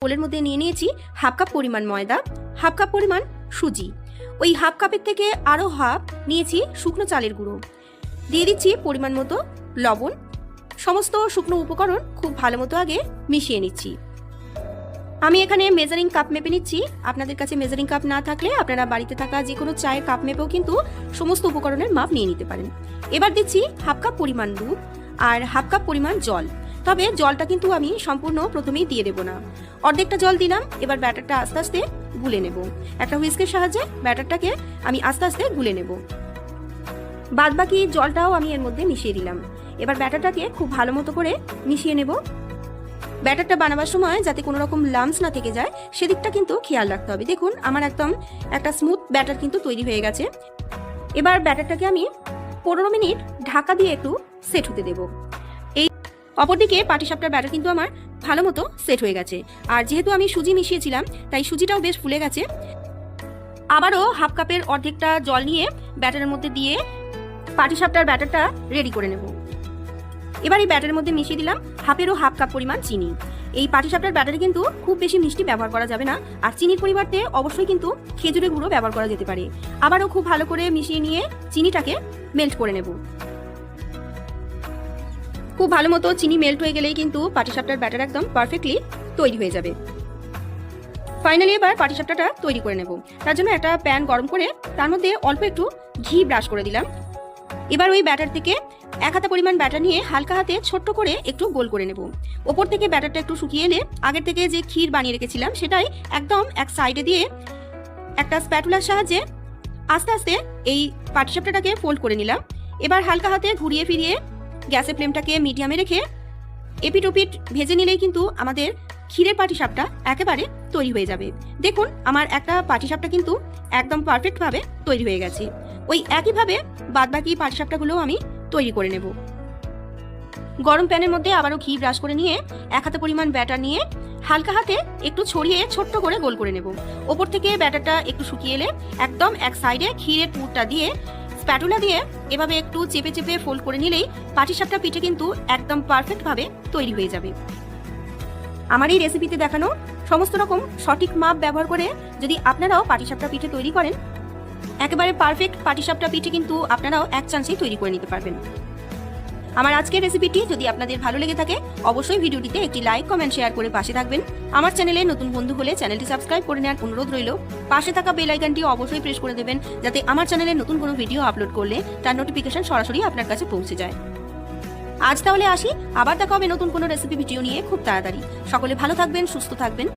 বোলের মধ্যে নিয়ে নিয়েছি হাফ কাপ পরিমাণ ময়দা, হাফ কাপ পরিমাণ সুজি, ওই হাফ কাপের থেকে আরও হাফ নিয়েছি শুকনো চালের গুঁড়ো, দিয়ে দিচ্ছি পরিমাণ মতো লবণ। সমস্ত শুকনো উপকরণ খুব ভালো মতো আগে মিশিয়ে নিচ্ছি। আমি এখানে মেজারিং কাপ মেপে নিচ্ছি। আপনাদের কাছে মেজারিং কাপ না থাকলে আপনারা বাড়িতে থাকা যে কোনো চায়ের কাপ মেপেও কিন্তু সমস্ত উপকরণের মাপ নিয়ে নিতে পারেন। এবার দিচ্ছি হাফ কাপ পরিমাণ দুধ আর হাফ কাপ পরিমাণ জল। তবে জলটা কিন্তু আমি সম্পূর্ণ প্রথমেই দিয়ে দেবো না, অর্ধেকটা জল দিলাম। এবার ব্যাটারটা আস্তে আস্তে গুলে নেব। একটা হুইস্কের সাহায্যে ব্যাটারটাকে আমি আস্তে আস্তে গুলে নেব। বাদবাকি জলটাও আমি এর মধ্যে মিশিয়ে দিলাম। এবার ব্যাটারটাকে খুব ভালো মতো করে মিশিয়ে নেব। ব্যাটারটা বানাবার সময় যাতে কোনো রকম লাম্পস না থেকে যায় সেদিকটা কিন্তু খেয়াল রাখতে হবে। দেখুন আমার একদম একটা স্মুথ ব্যাটার কিন্তু তৈরি হয়ে গেছে। এবার ব্যাটারটাকে আমি 15 মিনিট ঢাকা দিয়ে একটু সেট হতে দেব। এই অপরদিকে পাটিসাপটার ব্যাটার কিন্তু আমার ভালো মতো সেট হয়ে গেছে। আর যেহেতু আমি সুজি মিশিয়েছিলাম তাই সুজিটাও বেশ ফুলে গেছে। আবারও হাফ কাপের অর্ধেকটা জল নিয়ে ব্যাটারের মধ্যে দিয়ে পাটিসাপটার ব্যাটারটা রেডি করে নেব। এবার এই ব্যাটারের মধ্যে মিশিয়ে দিলাম হাফেরও হাফ কাপ পরিমাণ চিনি। এই পাটিসাপটার ব্যাটারে কিন্তু খুব বেশি মিষ্টি ব্যবহার করা যাবে না, আর চিনির পরিবর্তে অবশ্যই কিন্তু খেজুরের গুঁড়ো ব্যবহার করা যেতে পারে। আবারও খুব ভালো করে মিশিয়ে নিয়ে চিনিটাকে মেল্ট করে নেব। খুব ভালো মতো চিনি মেল্ট হয়ে গেলেই কিন্তু পাটিসাপটার ব্যাটার একদম পারফেক্টলি তৈরি হয়ে যাবে। ফাইনালি এবার পাটিসাপটাটা তৈরি করে নেব। তার জন্য একটা প্যান গরম করে তার মধ্যে অল্প একটু ঘি ব্রাশ করে দিলাম। এবার ওই ব্যাটার থেকে 1 হাতা পরিমাণ ব্যাটার নিয়ে হালকা হাতে ছোট্ট করে একটু গোল করে নেব। ওপর থেকে ব্যাটারটা একটু শুকিয়ে এলে আগের থেকে যে ক্ষীর বানিয়ে রেখেছিলাম সেটাই একদম এক সাইডে দিয়ে একটা স্প্যাটুলার সাহায্যে আস্তে আস্তে এই পাটিসাপটাটাকে ফোল্ড করে নিলাম। এবার হালকা হাতে ঘুরিয়ে ফিরিয়ে গ্যাসের ফ্লেমটাকে মিডিয়ামে রেখে এপিট ওপিট ভেজে নিলেই কিন্তু আমাদের ক্ষীরের পাটিসাপটা একেবারে তৈরি হয়ে যাবে। দেখুন আমার একটা পাটিসাপটা কিন্তু একদম পারফেক্টভাবে তৈরি হয়ে গেছে। ওই একইভাবে বাদবাকি পাটিসাপটাগুলো আমি তৈরি করে নেব। গরম প্যানের মধ্যে আবারও ঘি ব্রাশ করে নিয়ে 1 হাতা পরিমাণ ব্যাটার নিয়ে হালকা হাতে একটু ছড়িয়ে ছোট্ট করে গোল করে নেব। ওপর থেকে ব্যাটারটা একটু শুকিয়ে এলে একদম এক সাইডে ক্ষীরের পুরটা দিয়ে স্প্যাটুলা দিয়ে এভাবে একটু চেপে চেপে ফোল্ড করে নিলেই পাটিসাপটা পিঠে কিন্তু একদম পারফেক্টভাবে তৈরি হয়ে যাবে। আমার এই রেসিপিতে দেখানো সমস্ত রকম সঠিক মাপ ব্যবহার করে যদি আপনারাও পাটিসাপটা পিঠে তৈরি করেন একেবারে পারফেক্ট পাটিসাপটা পিঠে কিন্তু আপনারাও এক চান্সেই তৈরি করে নিতে পারবেন। আমার আজকের রেসিপিটি যদি আপনাদের ভালো লেগে থাকে অবশ্যই ভিডিওটিতে একটি লাইক কমেন্ট শেয়ার করে পাশে থাকবেন। আমার চ্যানেলে নতুন বন্ধু হলে চ্যানেলটি সাবস্ক্রাইব করে নেওয়ার অনুরোধ রইল। পাশে থাকা বেল আইকনটি অবশ্যই প্রেস করে দেবেন যাতে আমার চ্যানেলে নতুন কোনো ভিডিও আপলোড করলে তার নোটিফিকেশন সরাসরি আপনার কাছে পৌঁছে যায়। আজ তাহলে আসি, আবার দেখা হবে নতুন কোনো রেসিপি ভিডিও নিয়ে খুব তাড়াতাড়ি। সকলে ভালো থাকবেন, সুস্থ থাকবেন।